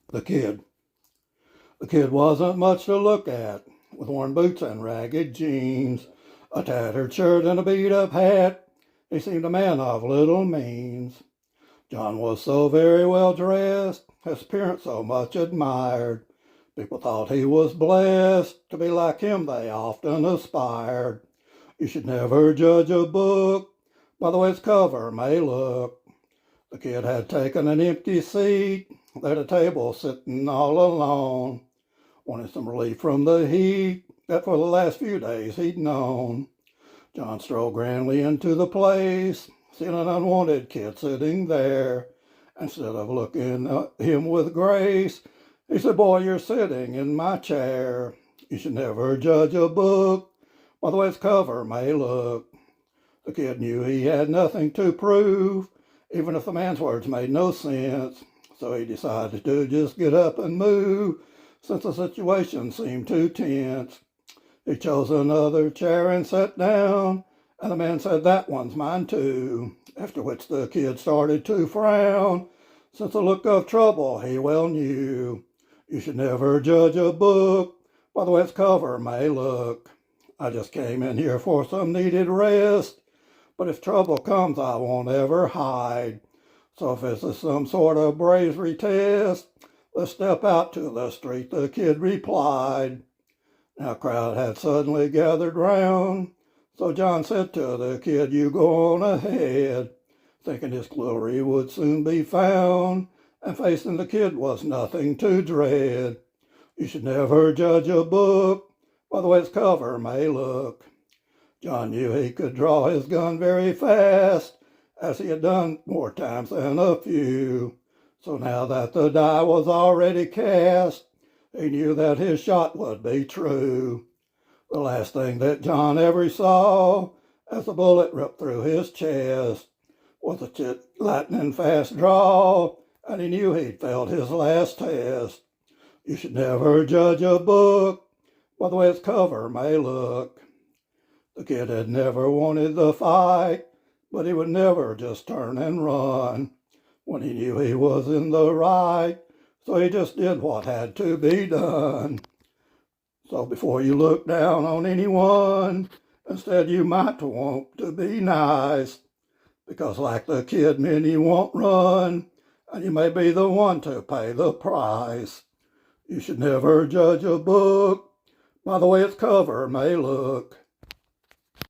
The kid. The kid wasn't much to look at, with worn boots and ragged jeans, a tattered shirt and a beat-up hat. He seemed a man of little means. John was so very well dressed, his appearance so much admired. People thought he was blessed, to be like him they often aspired. You should never judge a book by the way its cover may look. The kid had taken an empty seat at a table sitting all alone, wanted some relief from the heat that for the last few days he'd known. John strolled grandly into the place, seeing an unwanted kid sitting there. Instead of looking at him with grace, he said, "Boy, you're sitting in my chair. You should never judge a book by the way its cover may look." The kid knew he had nothing to prove, even if the man's words made no sense. So he decided to just get up and move, since the situation seemed too tense. He chose another chair and sat down, and the man said, "That one's mine too." After which the kid started to frown, since the look of trouble he well knew. You should never judge a book by the way its cover may look. I just came in here for some needed rest, but if trouble comes, I won't ever hide. So if this is some sort of bravery test, let's step out to the street, the kid replied. Now a crowd had suddenly gathered round, so John said to the kid, "You go on ahead," thinking his glory would soon be found, and facing the kid was nothing to dread. You should never judge a book by the way its cover may look. John knew he could draw his gun very fast, as he had done more times than a few. So now that the die was already cast, he knew that his shot would be true. The last thing that John ever saw, as the bullet ripped through his chest, was a lightning fast draw, and he knew he'd failed his last test. You should never judge a book by the way its cover may look. The kid had never wanted the fight, but he would never just turn and run when he knew he was in the right, so he just did what had to be done. So before you look down on anyone, instead you might want to be nice, because like the kid, many won't run, and you may be the one to pay the price. You should never judge a book by the way its cover may look.